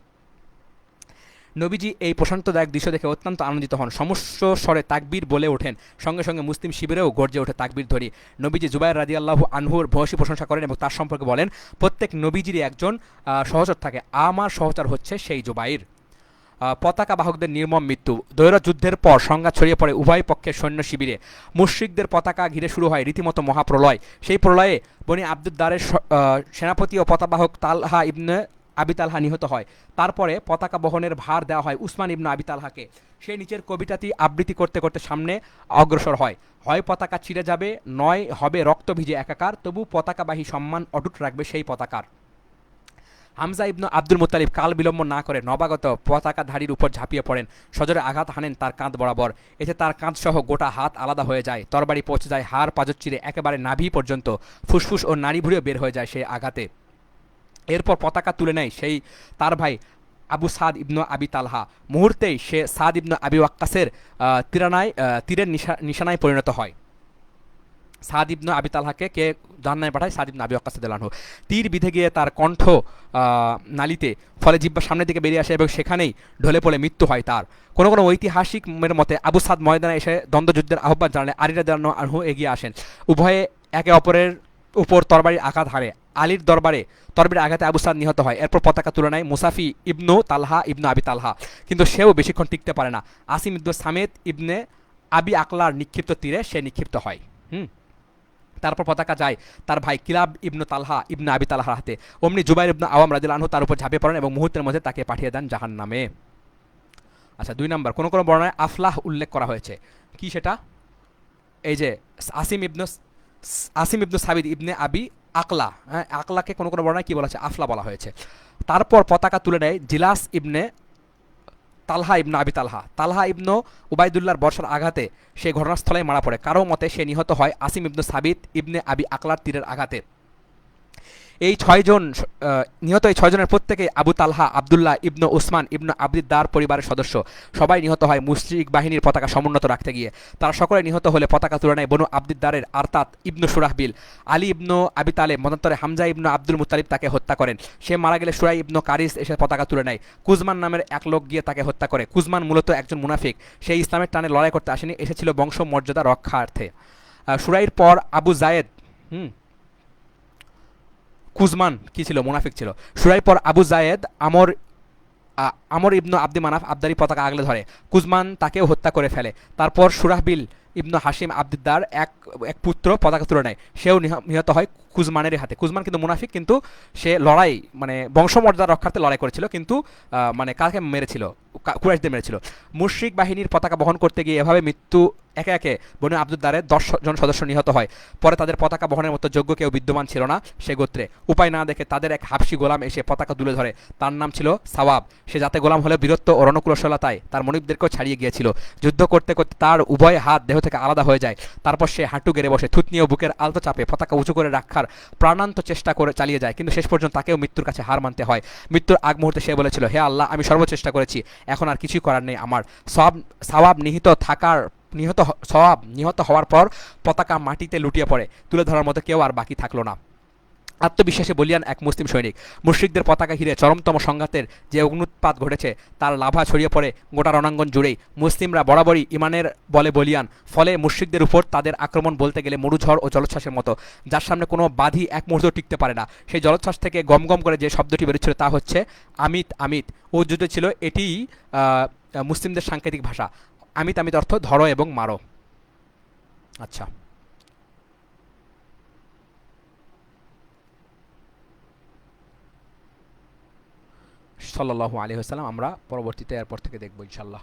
নবীজি এই প্রশান্তদায়ক দৃশ্য দেখে অত্যন্ত আনন্দিত হন, সমস্ত স্বরে তাকবীর বলে ওঠেন। সঙ্গে সঙ্গে মুসলিম শিবিরেও গর্জে ওঠে তাকবীর ধ্বনি। নবীজি জুবাইর রাদিয়াল্লাহু আনহুর ভূয়সী প্রশংসা করেন এবং তার সম্পর্কে বলেন, প্রত্যেক নবীজিরই একজন সহচর থাকে, আমার সহচর হচ্ছে সেই জুবাইর। পতাকা বাহকদের নির্মম মৃত্যু। দ্বৈরথ যুদ্ধের পর সংঘাত ছড়িয়ে পড়ে উভয় পক্ষের সৈন্য শিবিরে। মুশরিকদের পতাকা ঘিরে শুরু হয় রীতিমতো মহাপ্রলয়। সেই প্রলয়ে বনি আব্দুদ্দারের সেনাপতি ও পতাবাহক তালহা ইবনে আবি তালহা নিহত হয়। তারপরে পতাকা বহনের ভার দেওয়া হয় উসমান ইবনে আবি তালহাকে। সে নিচের কবিতাটি আবৃত্তি করতে করতে সামনে অগ্রসর হয়। হয় পতাকা ছিঁড়ে যাবে, নয় হবে রক্ত ভিজে একাকার, তবু পতাকাবাহী সম্মান অটুট রাখবে সেই পতাকার। হামজা ইবনু আব্দুল মুত্তালিব কাল বিলম্ব না করে নবাগত পতাকাধারীর উপর ঝাঁপিয়ে পড়েন, সজোরে আঘাত হানেন তার কাঁধ বরাবর। এতে তার কাঁধসহ গোটা হাত আলাদা হয়ে যায়, তরবারি পৌঁছে যায় হাড় পাঁজর চিরে একেবারে নাভি পর্যন্ত, ফুসফুস ও নাড়ি ভুঁড়িও বের হয়ে যায় সেই আঘাতে। এরপর পতাকা তুলে নেয় সেই তার ভাই আবু সাদ ইবনু আবি তালহা। মুহূর্তেই সে সাদ ইবনু আবি ওয়াক্কাসের তীরের নিশানায় পরিণত হয়। সাদ ইবনু আবি তালহাকে কে জাহান্নামে পাঠায়? সাদ ইবনু আবি ওয়াক্কাস রাদিয়াল্লাহু আনহু। তীর বিধে গিয়ে তার কণ্ঠ নালিতে, ফলে জিহ্বা সামনের দিকে বেরিয়ে আসে এবং সেখানেই ঢলে পড়ে মৃত্যু হয় তার। কোনো কোনো ঐতিহাসিকের মতে আবু সাদ ময়দানে এসে দ্বন্দ্বযুদ্ধের আহ্বান জানালে আলী রাদিয়াল্লাহু আনহু এগিয়ে আসেন। উভয়ে একে অপরের উপর তরবারির আঘাত হারে। আলীর তরবারির আঘাতে আবু সাদ নিহত হয়। এরপর পতাকা তুলনায় মুসাফি ইবনু তালহা ইবনু আবি তালহা, কিন্তু সেও বেশিক্ষণ টিকতে পারে না। আসিম ইবনু সামেদ ইবনে আবি আকলার নিক্ষিপ্ত তীরে সে নিক্ষিপ্ত হয়। তারপর পতাকা যায় তার ভাই কিলাব ইবনু তালহা ইবনু আবি তালহার হাতে। অমনি জুবাইর ইবনু আওয়াম রাদিয়াল্লাহু আনহু তার উপর ঝাঁপিয়ে পড়েন এবং মুহূর্তের মধ্যে তাকে পাঠিয়ে দেন জাহান্নামে। আচ্ছা, 2 নম্বর, কোনো কোনো বর্ণনায় আফলাহ উল্লেখ করা হয়েছে। কি সেটা? এই যে আসিম ইবনু সাবিদ ইবনে আবি আকলা, হ্যাঁ, আকলাকে কোনো কোনো বর্ণনায় কি বলা হয়েছে? আফলা বলা হয়েছে। তারপর পতাকা তুলে নেয় জিলাস ইবনে তালহা ইবনু আবি তালহা। তালহা ইবনু উবাইদুল্লাহর বর্ষার আঘাতে সে ঘটনাস্থলে মারা পড়ে। কারো মতে সে নিহত হয় আসিম ইবনু সাবিত ইবনে আবি আকলার তীরের আঘাতে। এই 6 জন নিহত, এই 6 জনের প্রত্যেকেই আবু তালহা আবদুল্লাহ ইবনু উসমান ইবনু আবদিদ্দার পরিবারের সদস্য। সবাই নিহত হয় মুশরিক বাহিনীর পতাকা সমুন্নত রাখতে গিয়ে। তারা সকলে নিহত হলে পতাকা তুলে নেয় বনু আবদিদ্দারের আরতাত ইবনু সুরাহবিল। আলী ইবনু আবি তালেব মতান্তরে হামজা ইবনু আব্দুল মুত্তালিব তাকে হত্যা করেন। সে মারা গেলে সুরাই ইবনু কারিস এসে পতাকা তুলে নেয়। কুজমান নামের এক লোক গিয়ে তাকে হত্যা করে। কুজমান মূলত একজন মুনাফিক, সে ইসলামের টানে লড়াই করতে আসেনি, এসেছিল বংশ মর্যাদা রক্ষার্থে। সুরাইর পর আবু জায়েদ কুজমান কি ছিল? মুনাফিক ছিল। সুরাইর পর আবু জায়েদ আমর ইবনু আব্দি মানাফ আবদারি পতাকা আগলে ধরে। কুজমান তাকেও হত্যা করে ফেলে। তারপর সুরাহবিল ইবনু হাশিম আবদিদ্দার এক পুত্র পতাকা তুলে নেয়, সেও নিহত হয় কুজমানের হাতে। কুজমান কিন্তু মুনাফিক, কিন্তু সে লড়াই মানে বংশমর্যাদা রক্ষার্থে লড়াই করেছিল, কিন্তু মানে কাকে মেরেছিল? কুরাইশদের মেরেছিল। মুশরিক বাহিনীর পতাকা বহন করতে গিয়ে এভাবে মৃত্যু একে একে বনু আব্দুদ্দারের 10 জন সদস্য নিহত হয়। পরে তাদের পতাকা বহনের মতো যোগ্য কেউ বিদ্যমান ছিল না সে গোত্রে। উপায় না দেখে তাদের এক হাবশি গোলাম এসে পতাকা তুলে ধরে। তার নাম ছিল সাওয়াব। সে যাতে গোলাম হলে বীরত্ব ও রণকুশলতায় তার মনিবদেরকেও ছাড়িয়ে গিয়েছিল। যুদ্ধ করতে করতে তার উভয় হাত দেহ থেকে আলাদা হয়ে যায়। তারপর সে হাঁটু গেড়ে বসে থুতনি ও বুকের আলতো চাপে পতাকা উঁচু করে রাখার প্রাণান্ত চেষ্টা করে চালিয়ে যায়, কিন্তু শেষ পর্যন্ত তাকেও মৃত্যুর কাছে হার মানতে হয়। মৃত্যুর আগ মুহূর্তে সে বলেছিল, হে আল্লাহ, আমি সর্বচেষ্টা করেছি, এখন আর কিছুই করার নেই আমার। সাওয়াব নিহত হওয়ার পর পতাকা মাটিতে লুটিয়ে পড়ে। তুলে ধরার মতো কেউ আর বাকি থাকলো না। আত্মবিশ্বাসে বলিয়ান এক মুসলিম সৈনিক। মুশরিকদের পতাকা ঘিরে চরমতম সংঘাতের যে অগ্নুৎপাত ঘটেছে তার লাভা ছড়িয়ে পড়ে গোটা রণাঙ্গন জুড়েই। মুসলিমরা বরাবরই ইমানের বলে বলিয়ান। ফলে মুশরিকদের উপর তাদের আক্রমণ বলতে গেলে মরুঝড় ও জলোচ্ছ্বাসের মতো, যার সামনে কোনো বাধি এক মুহূর্ত টিকতে পারে না। সেই জলোচ্ছ্বাস থেকে গম গম করে যে শব্দটি বেরোচ্ছিল তা হচ্ছে আমিত আমিত। ও যুদ্ধে ছিল এটিই মুসলিমদের সাংকেতিক ভাষা। আমিত আমিত অর্থ ধরো এবং মারো। আচ্ছা, সাল্লাল্লাহু আলাইহি ওয়াসাল্লাম আমরা পরবর্তীতে এরপর থেকে দেখবো ইনশাল্লাহ।